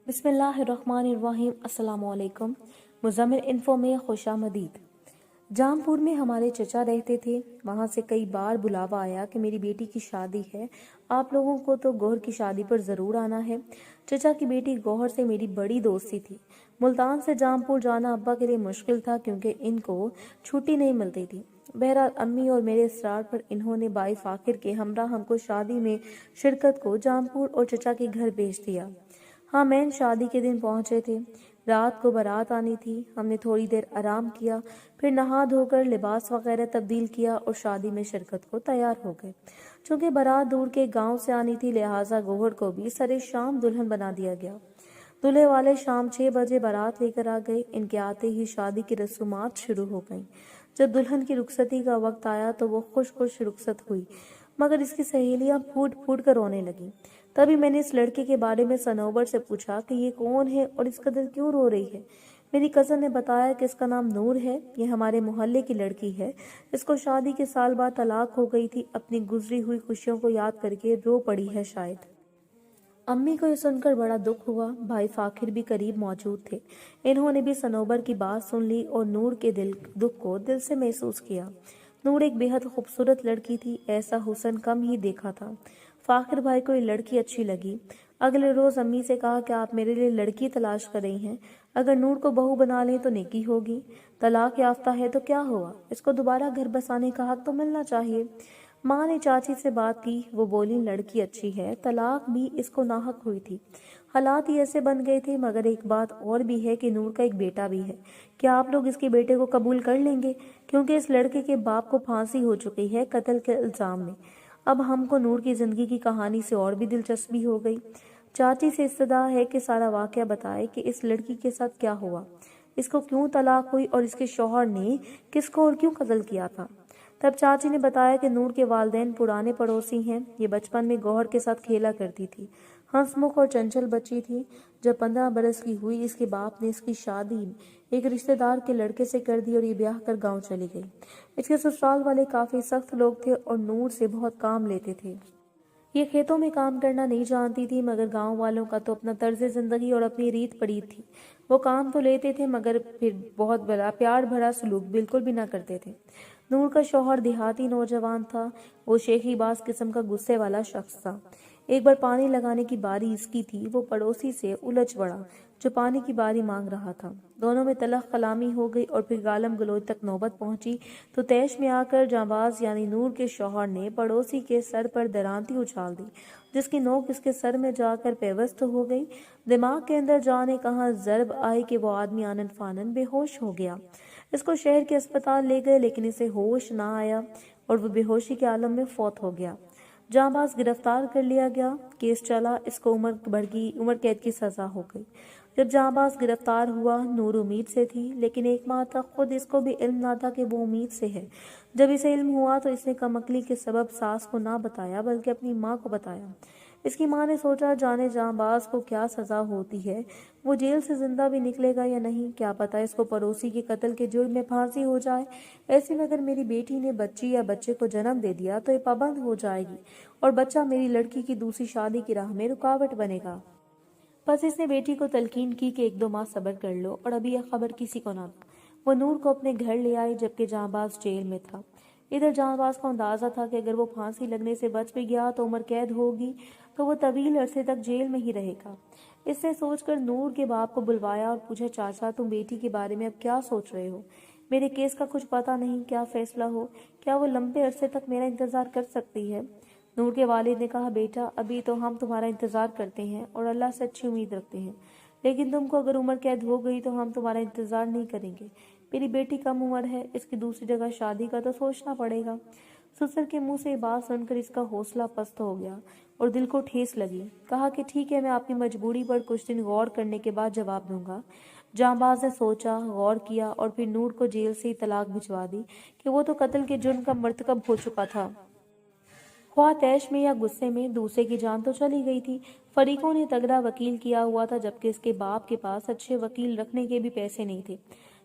बिस्मिल्लाहिर्रहमानिर्रहीम। अस्सलाम वालेकुम। मुज़म्मिल इन्फो में खुशामदीद। जामपुर में हमारे चचा रहते थे। वहाँ से कई बार बुलावा आया कि मेरी बेटी की शादी है, आप लोगों को तो गौहर की शादी पर ज़रूर आना है। चचा की बेटी गौहर से मेरी बड़ी दोस्ती थी। मुल्तान से जामपुर जाना अब्बा के लिए मुश्किल था क्योंकि इनको छुट्टी नहीं मिलती थी। बहरहाल अम्मी और मेरे इसरार पर इन्होंने बाई फाकिर के हमरा हमको शादी में शिरकत को जामपुर और चचा के घर भेज दिया। हाँ, मैन शादी के दिन पहुंचे थे। रात को बारात आनी थी। हमने थोड़ी देर आराम किया, फिर नहा धोकर लिबास वगैरह तब्दील किया और शादी में शिरकत को तैयार हो गए। चूंकि बारात दूर के गांव से आनी थी, लिहाजा गौहर को भी सरे शाम दुल्हन बना दिया गया। दूल्हे वाले शाम 6 बजे बारात लेकर आ गए। इनके आते ही शादी की रस्मात शुरू हो गईं। जब दुल्हन की रुखसती का वक्त आया तो वो खुश खुश रुखसत हुई, मगर इसकी सहेलियां फूट फूट कर रोने लगीं। तभी मैंने इस लड़के के बारे में सनोबर से पूछा कि ये कौन है और इस कदर क्यों रो रही है। मेरी कज़न ने बताया कि इसका नाम नूर है, ये हमारे मोहल्ले की लड़की है। इसको शादी के साल बाद तलाक हो गई थी। अपनी गुजरी हुई खुशियों को याद करके रो पड़ी है शायद। अम्मी को यह सुनकर बड़ा दुख हुआ। भाई फाकिर भी करीब मौजूद थे। इन्होंने भी सनोबर की बात सुन ली और नूर के दुख को दिल से महसूस किया। नूर एक बेहद खूबसूरत लड़की थी, ऐसा हुस्न कम ही देखा था। फाकिर भाई को ये लड़की अच्छी लगी। अगले रोज अम्मी से कहा कि आप मेरे लिए लड़की तलाश कर रही हैं, अगर नूर को बहू बना लें तो नेकी होगी। तलाक याफ्ता है तो क्या हुआ, इसको दोबारा घर बसाने का हक तो मिलना चाहिए। माँ ने चाची से बात की, वो बोली लड़की अच्छी है, तलाक भी इसको नाहक हुई थी। हालात ही ऐसे बन गए थे। मगर एक बात और भी है कि नूर का एक बेटा भी है। क्या आप लोग इसके बेटे को कबूल कर लेंगे? क्योंकि इस लड़के के बाप को फांसी हो चुकी है कत्ल के इल्जाम में। अब हमको नूर की जिंदगी की कहानी से और भी दिलचस्पी हो गई। चाची से इस्तदा है कि सारा वाकया बताए कि इस लड़की के साथ क्या हुआ, इसको क्यों तलाक हुई और इसके शौहर ने किसको और क्यों कत्ल किया था। तब चाची ने बताया कि नूर के वालिदैन पुराने पड़ोसी हैं। ये बचपन में गौहर के साथ खेला करती थी, हंसमुख और चंचल बच्ची थी। जब 15 बरस की हुई, इसके बाप ने इसकी शादी एक रिश्तेदार के लड़के से कर दी और ये ब्याह कर गांव चली गई। इसके ससुराल वाले काफी सख्त लोग थे और नूर से बहुत काम लेते थे। ये खेतों में काम करना नहीं जानती थी, मगर गांव वालों का तो अपना तर्ज जिंदगी और अपनी रीत पड़ी थी। वो काम तो लेते थे मगर फिर बहुत बड़ा प्यार भरा सलूक बिल्कुल भी ना करते थे। नूर का शौहर देहाती नौजवान था। वो शेखीबाज किस्म का गुस्से वाला शख्स था। एक बार पानी लगाने की बारी इसकी थी, वो पड़ोसी से उलझ पड़ा जो पानी की बारी मांग रहा था। दोनों में तलख कलामी हो गई और फिर गालम गलोच तक नौबत पहुंची तो तैश में आकर जांबाज यानी नूर के शौहर ने पड़ोसी के सर पर दरांती उछाल दी, जिसकी नोक इसके सर में जाकर पेवस्त हो गई। दिमाग के अंदर जाने कहाँ जरब आई कि वो आदमी आनन फानन बेहोश हो गया। इसको शहर के अस्पताल ले गए लेकिन इसे होश ना आया और वो बेहोशी के आलम में फौत हो गया। जांबाज गिरफ्तार कर लिया गया। केस चला, इसको उम्र कैद की सजा हो गई। जब जांबाज गिरफ्तार हुआ, नूर उम्मीद से थी, लेकिन एक माह तक खुद इसको भी इल्म ना था कि वो उम्मीद से है। जब इसे इल्म हुआ तो इसने कमकली के सबब सास को ना बताया बल्कि अपनी माँ को बताया। इसकी माँ ने सोचा जाने जांबाज को क्या सजा होती है, वो जेल से जिंदा भी निकलेगा या नहीं, क्या पता इसको पड़ोसी के कत्ल के जुर्म में फांसी हो जाए। ऐसे में अगर मेरी बेटी ने बच्ची या बच्चे को जन्म दे दिया तो ये पाबंद हो जाएगी और बच्चा मेरी लड़की की दूसरी शादी की राह में रुकावट बनेगा। बस इसने बेटी को तलकीन की कि 1-2 माह सब्र कर लो और अभी यह खबर किसी को ना दो। वो नूर को अपने घर ले आई जबकि जांबाज जेल में था। इधर जांबाज को अंदाजा था कि अगर वो फांसी लगने से बच भी गया तो उम्र कैद होगी, तो वो तवील अरसे तक जेल में ही रहेगा। इसने सोचकर नूर के बाप को बुलवाया और पूछा, चाचा तुम बेटी के बारे में अब क्या सोच रहे हो? मेरे केस का कुछ पता नहीं, क्या फैसला हो? क्या वो लंबे अरसे तक मेरा इंतजार कर सकती है? नूर के वालिद ने कहा, बेटा अभी तो हम तुम्हारा इंतजार करते हैं और अल्लाह से अच्छी उम्मीद रखते हैं, लेकिन तुमको अगर उम्र कैद हो गई तो हम तुम्हारा इंतजार नहीं करेंगे। मेरी बेटी कम उम्र है, इसकी दूसरी जगह शादी का तो सोचना पड़ेगा। ससुर के मुंह से ये बात सुनकर इसका हौसला पस्त हो गया और दिल को ठेस लगी। कहा कि ठीक है, मैं आपकी मजबूरी पर कुछ दिन गौर करने के बाद जवाब दूंगा। जांबाज ने सोचा, गौर किया और फिर नूर को जेल से ही तलाक भिजवा दी कि वो तो कत्ल के जुर्म का मर्तकब हो चुका था। ख्वाह तैश में या गुस्से में, दूसरे की जान तो चली गई थी। फरीकों ने तगड़ा वकील किया हुआ था जबकि इसके बाप के पास अच्छे वकील रखने के भी पैसे नहीं थे।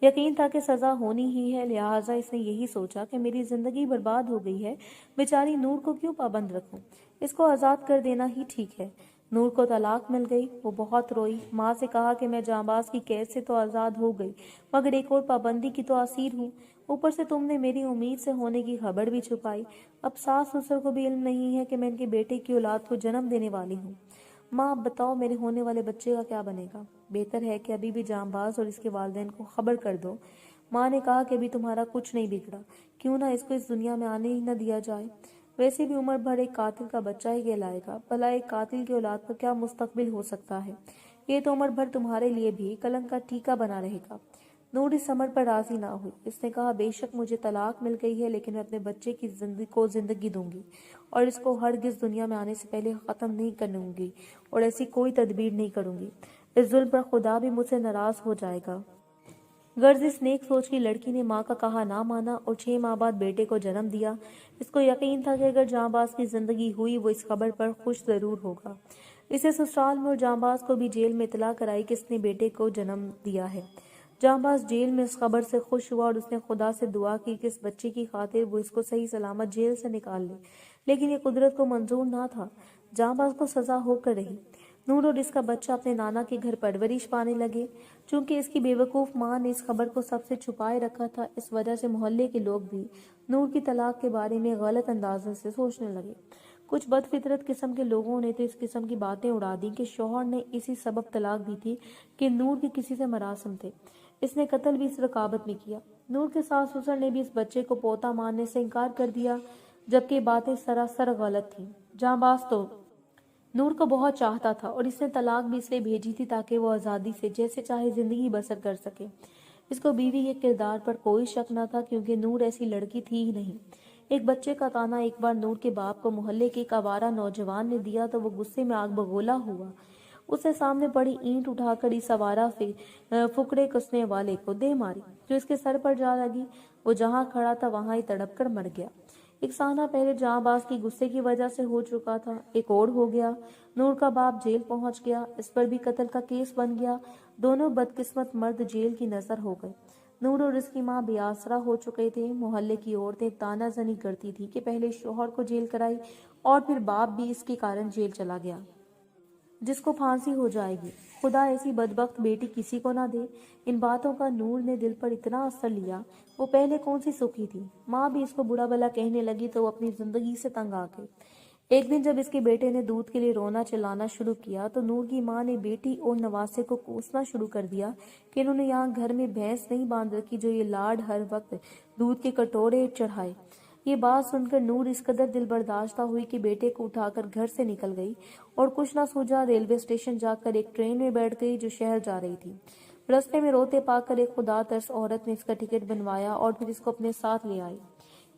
यकीन था कि सजा होनी ही है, लिहाजा इसने यही सोचा कि मेरी जिंदगी बर्बाद हो गई है, बेचारी नूर को क्यों पाबंद रखूं, इसको आजाद कर देना ही ठीक है। नूर को तलाक मिल गई। वो बहुत रोई, माँ से कहा कि मैं जांबाज की कैद से तो आज़ाद हो गई, मगर एक और पाबंदी की तो असीर हूँ। ऊपर से तुमने मेरी उम्मीद से होने की खबर भी छुपाई। अब सास ससुर को भी इल्म नहीं है कि मैं इनके बेटे की औलाद को जन्म देने वाली हूँ। माँ, अब बताओ मेरे होने वाले बच्चे का क्या बनेगा? बेहतर है कि अभी भी जांबाज और इसके वालिदैन को खबर कर दो। माँ ने कहा कि अभी तुम्हारा कुछ नहीं बिगड़ा, क्यों ना इसको इस दुनिया में आने ही न दिया जाए। वैसे भी उम्र भर एक कातिल का बच्चा ही कहलाएगा। भला एक कातिल की औलाद का क्या मुस्तकबिल हो सकता है? ये तो उम्र भर तुम्हारे लिए भी कलंक का टीका बना रहेगा। नूर इस अमर पर राजी ना हुई। इसने कहा, बेशक मुझे तलाक मिल गई है, लेकिन मैं अपने बच्चे की जिंदगी दूंगी और इसको हरगिज दुनिया में आने से पहले खत्म नहीं करूंगी और ऐसी कोई तदबीर नहीं करूंगी। इस जुल्म पर खुदा भी मुझसे नाराज हो जाएगा। गर्ज इस नेक सोच की लड़की ने माँ का कहा ना माना और 6 माह बाद बेटे को जन्म दिया। इसको यकीन था कि अगर जांबाज की जिंदगी हुई वो इस खबर पर खुश जरूर होगा। इसे ससुराल में और जांबाज को भी जेल में इतला कराई कि इसने बेटे को जन्म दिया है। जांबाज जेल में इस खबर से खुश हुआ और उसने खुदा से दुआ की कि इस बच्चे की खातिर वो इसको सही सलामत जेल से निकाल ले, लेकिन ये कुदरत को मंजूर ना था। जांबाज को सजा होकर रही। नूर और इसका बच्चा अपने नाना के घर परवरिश पाने लगे। चूंकि इसकी बेवकूफ माँ ने इस खबर को सबसे छुपाए रखा था, इस वजह से मोहल्ले के लोग भी नूर की तलाक के बारे में गलत अंदाजे से सोचने लगे। कुछ बदफितरत किस्म के लोगों ने तो इस किस्म की बातें उड़ा दी कि शौहर ने इसी सबब तलाक दी थी कि नूर के किसी से मरासम थे। इसने कत्ल भी इस रकाबत में किया। नूर के सास ससुर ने भी इस बच्चे को पोता मानने से इनकार कर दिया, जबकि बातें सरासर गलत थीं। जांबाज तो नूर को बहुत चाहता था और इसने तलाक भी इसलिए भेजी थी ताकि वो आज़ादी से जैसे चाहे जिंदगी बसर कर सके। इसको बीवी के किरदार पर कोई शक न था, क्योंकि नूर ऐसी लड़की थी ही नहीं। एक बच्चे का ताना एक बार नूर के बाप को मोहल्ले के एक आवारा नौजवान ने दिया तो वो गुस्से में आग बगोला हुआ। उसने सामने पड़ी ईंट उठाकर इस आवारा फुकरे कसने वाले को दे मारी, जो इसके सर पर जा लगी। वो जहां खड़ा था वहां ही तड़प कर मर गया। एक साना पहले जहांबाज की गुस्से की वजह से हो चुका था, एक और हो गया। नूर का बाप जेल पहुंच गया, इस पर भी कत्ल का केस बन गया। दोनों बदकिस्मत मर्द जेल की नजर हो गए। नूर और इसकी माँ बेआसरा हो चुके थे। मोहल्ले की औरतें तानाजनी करती थी कि पहले शौहर को जेल कराई और फिर बाप भी इसके कारण जेल चला गया, जिसको फांसी हो जाएगी। खुदा ऐसी बदबख्त बेटी किसी को ना दे। इन बातों का नूर ने दिल पर इतना असर लिया। वो पहले कौन सी सुखी थी। माँ भी इसको बुरा भला कहने लगी तो वो अपनी जिंदगी से तंग आ गई। एक दिन जब इसके बेटे ने दूध के लिए रोना चिल्लाना शुरू किया तो नूर की माँ ने बेटी और नवासे को कोसना शुरू कर दिया कि इन्होंने यहाँ घर में भैंस नहीं बांध रखी जो ये लाड हर वक्त दूध के कटोरे चढ़ाए। ये बात सुनकर नूर इस कदर दिल बर्दाश्ता हुई कि बेटे को उठाकर घर से निकल गई और कुछ ना सूझा रेलवे स्टेशन जाकर एक ट्रेन में बैठ गई जो शहर जा रही थी। रास्ते में रोते पाकर एक खुदा तरस औरत ने इसका टिकट बनवाया और फिर इसको अपने साथ ले आई।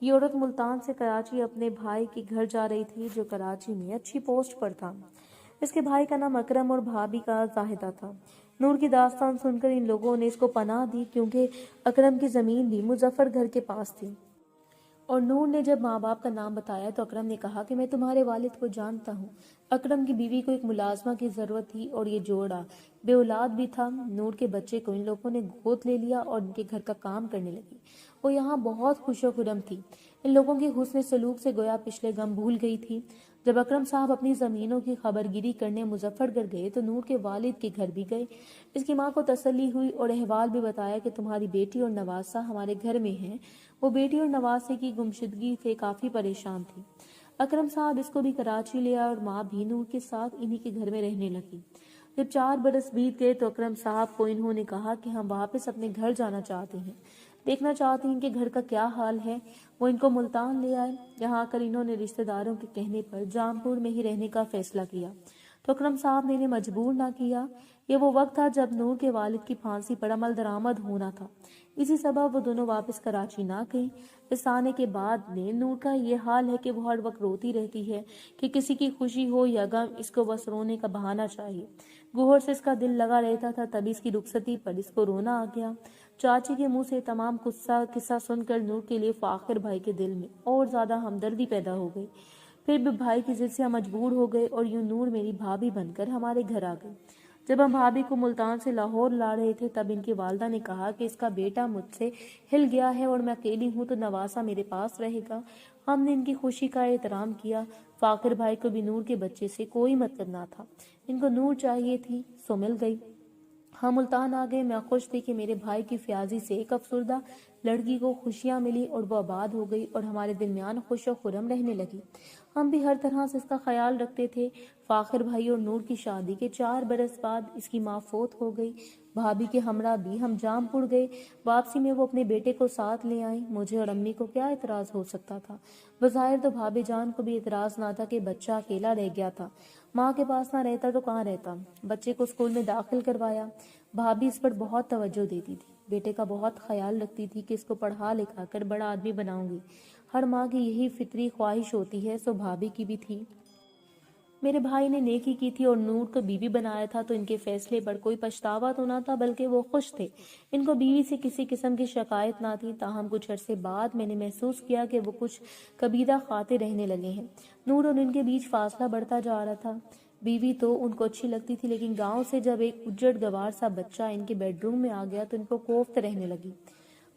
ये औरत मुल्तान से कराची अपने भाई के घर जा रही थी, जो कराची में अच्छी पोस्ट पर था। इसके भाई का नाम अकरम और भाभी का जाहिदा था। नूर की दास्तान सुनकर इन लोगों ने इसको पनाह दी, क्योंकि अकरम की जमीन भी मुजफ्फर घर के पास थी। और नूर ने जब माँ बाप का नाम बताया तो अकरम ने कहा कि मैं तुम्हारे वालिद को जानता हूँ। अकरम की बीवी को एक मुलाजमा की जरूरत थी और ये जोड़ा बे औलाद भी था। नूर के बच्चे को इन लोगों ने गोद ले लिया और उनके घर का काम करने लगी। वो यहाँ बहुत खुशो खुरम थी। इन लोगों के हुस्न सलूक से गोया पिछले गम भूल गई थी। जब अकरम साहब अपनी जमीनों की खबरगिरी करने मुजफ्फरगढ़ गए तो नूर के वालिद के घर भी गए। इसकी माँ को तसल्ली हुई और अहवाल भी बताया कि तुम्हारी बेटी और नवासा हमारे घर में हैं। वो बेटी और नवासे की गुमशुदगी से काफी परेशान थी। अकरम साहब इसको भी कराची ले आए और माँ भी नूर के साथ इन्हीं के घर में रहने लगी। जब 4 बरस बीत गए तो अकरम साहब को इन्होंने कहा कि हम वापस अपने घर जाना चाहते हैं, देखना चाहते हैं कि घर का क्या हाल है। वो इनको मुल्तान ले आए। यहाँ आकर इन्होंने रिश्तेदारों के कहने पर जामपुर में ही रहने का फैसला किया, तो अकरम साहब ने इन्हें मजबूर ना किया। ये वो वक्त था जब नूर के वालिद की फांसी पर अमल दरामद होना था। इसी सबब वो दोनों वापस कराची ना गए। इस आने के बाद में नूर का ये हाल है कि वो हर वक्त रोती रहती है कि किसी की खुशी हो या गम, इसको बस रोने का बहाना चाहिए। गोहर से इसका दिल लगा रहता था, तभी इसकी रुखसती पर इसको रोना आ गया। चाची के मुंह से तमाम किस्सा सुनकर नूर के लिए फाखिर भाई के दिल में और ज्यादा हमदर्दी पैदा हो गई। फिर भी भाई की जिद से हम मजबूर हो गए और यूं नूर मेरी भाभी बनकर हमारे घर आ गई। جب ہم بھابھی کو ملتان سے لاہور لا رہے تھے تب ان کی والدہ نے کہا کہ اس کا بیٹا مجھ سے ہل گیا ہے اور میں اکیلی ہوں تو نواسا میرے پاس رہے گا۔ ہم نے ان کی خوشی کا احترام کیا۔ فاخر بھائی کو بھی نور کے بچے سے کوئی مطلب نہ تھا، ان کو نور چاہیے تھی سو مل گئی۔ ہم ملتان آ گئے۔ میں خوش تھی کہ میرے بھائی کی فیاضی سے ایک افسردہ لڑکی کو خوشیاں ملی اور وہ آباد ہو گئی اور ہمارے درمیان خوش و خرم رہنے لگی۔ ہم بھی ہر طرح سے اس کا خیال رکھتے تھے۔ فاخر بھائی اور نور کی شادی کے 4 برس بعد اس کی ماں فوت ہو گئی۔ بھابھی کے ہمراہ بھی ہم جام پور گئے۔ واپسی میں وہ اپنے بیٹے کو ساتھ لے آئیں۔ مجھے اور امی کو کیا اعتراض ہو سکتا تھا؟ بظاہر تو بھابھی جان کو بھی اعتراض نہ تھا کہ بچہ اکیلا رہ گیا تھا، ماں کے پاس نہ رہتا تو کہاں رہتا۔ بچے کو اسکول میں داخل کروایا۔ بھابھی اس پر بہت توجہ دیتی تھی، بیٹے کا بہت خیال رکھتی تھی کہ اس کو پڑھا لکھا کر بڑا آدمی بناؤں گی۔ ہر ماں کی یہی فطری خواہش ہوتی ہے، سو بھابھی کی بھی تھی۔ میرے بھائی نے نیکی کی تھی اور نور کو بیوی بنایا تھا تو ان کے فیصلے پر کوئی پچھتاوا تو نہ تھا، بلکہ وہ خوش تھے۔ ان کو بیوی سے کسی قسم کی شکایت نہ تھی۔ تاہم کچھ عرصے بعد میں نے محسوس کیا کہ وہ کچھ کبیدہ خاطر رہنے لگے ہیں۔ نور اور ان کے بیچ فاصلہ بڑھتا جا رہا تھا۔ بیوی تو ان کو اچھی لگتی تھی، لیکن گاؤں سے جب ایک اجڑ گوار سا بچہ ان کے بیڈ روم میں آ گیا تو ان کو کوفت رہنے لگی۔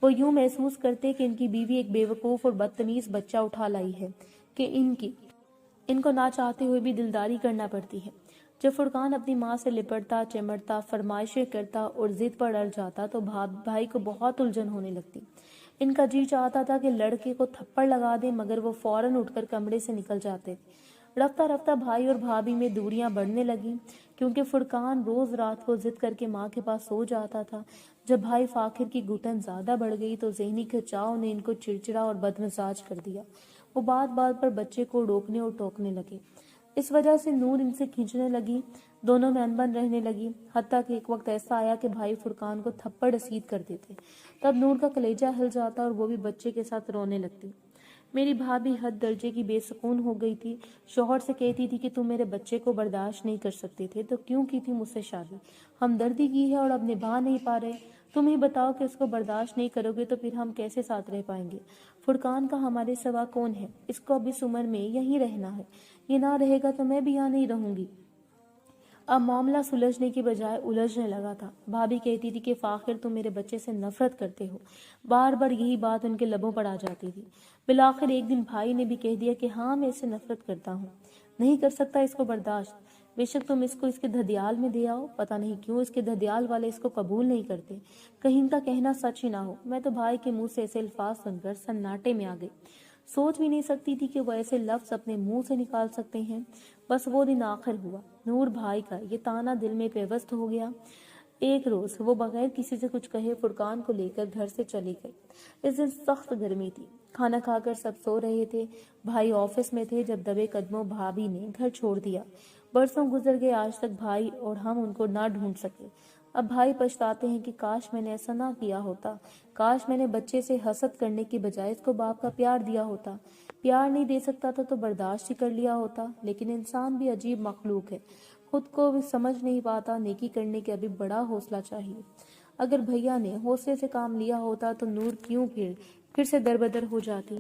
وہ یوں محسوس کرتے کہ ان کی بیوی ایک بے وقوف اور بدتمیز بچہ اٹھا لائی ہے کہ ان کو نہ چاہتے ہوئے بھی دلداری کرنا پڑتی ہے۔ جب فرقان اپنی ماں سے لپٹتا، چمٹتا، فرمائشیں کرتا اور ضد پر اڑ جاتا تو بھائی کو بہت الجھن ہونے لگتی۔ ان کا جی چاہتا تھا کہ لڑکے کو تھپڑ لگا دے، مگر وہ فوراً اٹھ کر کمرے سے نکل جاتے۔ رفتہ رفتہ بھائی اور بھابھی میں دوریاں بڑھنے لگیں، کیونکہ فرقان روز رات کو ضد کر کے ماں کے پاس سو جاتا تھا۔ جب بھائی فاخر کی گھٹن زیادہ بڑھ گئی تو ذہنی کھچاؤ نے ان کو چڑچڑا اور بدمزاج کر دیا۔ وہ بات بات پر بچے کو ڈوکنے اور ٹوکنے لگے۔ اس وجہ سے نور ان سے کھینچنے لگی، دونوں میں انبن رہنے لگی، حتیٰ کہ ایک وقت ایسا آیا کہ بھائی فرقان کو تھپڑ رسید کر دیتے۔ تب نور کا کلیجہ ہل جاتا اور وہ بھی بچے کے ساتھ رونے لگتی۔ میری بھابھی حد درجے کی بے سکون ہو گئی تھی۔ شوہر سے کہتی تھی کہ تم میرے بچے کو برداشت نہیں کر سکتے تھے تو کیوں کی تھی مجھ سے شادی؟ ہمدردی کی ہے اور اب نبھا نہیں پا رہے۔ تم ہی بتاؤ کہ اس کو برداشت نہیں کرو گے تو پھر ہم کیسے ساتھ رہ پائیں گے؟ فرقان کا ہمارے سوا کون ہے؟ اس کو اب اس عمر میں یہیں رہنا ہے، یہ نہ رہے گا تو میں بھی یہاں نہیں رہوں گی۔ اب معاملہ سلجھنے کی بجائے الجھنے لگا تھا۔ بھابھی کہتی تھی کہ فاخر تم میرے بچے سے نفرت کرتے ہو، بار بار یہی بات ان کے لبوں پر آ جاتی تھی۔ بالآخر ایک دن بھائی نے بھی کہہ دیا کہ ہاں میں اس سے نفرت کرتا ہوں، نہیں کر سکتا اس کو برداشت۔ بے شک تم اس کو اس کے دھدیال میں دے آؤ، پتہ نہیں کیوں اس کے دھدیال والے اس کو قبول نہیں کرتے، کہیں ان کا کہنا سچ ہی نہ ہو۔ میں تو بھائی کے منہ سے ایسے الفاظ سن کر سناٹے میں آ گئی، سوچ بھی نہیں سکتی تھی کہ وہ ایسے لفظ اپنے منہ سے نکال سکتے ہیں۔ بس وہ دن آخر ہوا، نور بھائی کا یہ تانا دل میں پیوست ہو گیا۔ ایک روز وہ بغیر کسی سے کچھ کہے فرقان کو لے کر گھر سے چلی گئی۔ اس دن سخت گرمی تھی، کھانا کھا کر سب سو رہے تھے، بھائی آفس میں تھے جب دبے قدموں بھابھی نے گھر چھوڑ دیا۔ برسوں گزر گئے، آج تک بھائی اور ہم ان کو نہ ڈھونڈ سکے۔ اب بھائی پچھتاتے ہیں کہ کاش میں نے ایسا نہ کیا ہوتا، کاش میں نے بچے سے حسد کرنے کی بجائے اس کو باپ کا پیار دیا ہوتا۔ پیار نہیں دے سکتا تھا تو برداشت ہی کر لیا ہوتا۔ لیکن انسان بھی عجیب مخلوق ہے، خود کو بھی سمجھ نہیں پاتا، نیکی کرنے کے ابھی بڑا حوصلہ چاہیے۔ اگر بھیا نے حوصلے سے کام لیا ہوتا تو نور کیوں پھر سے دربدر ہو جاتی۔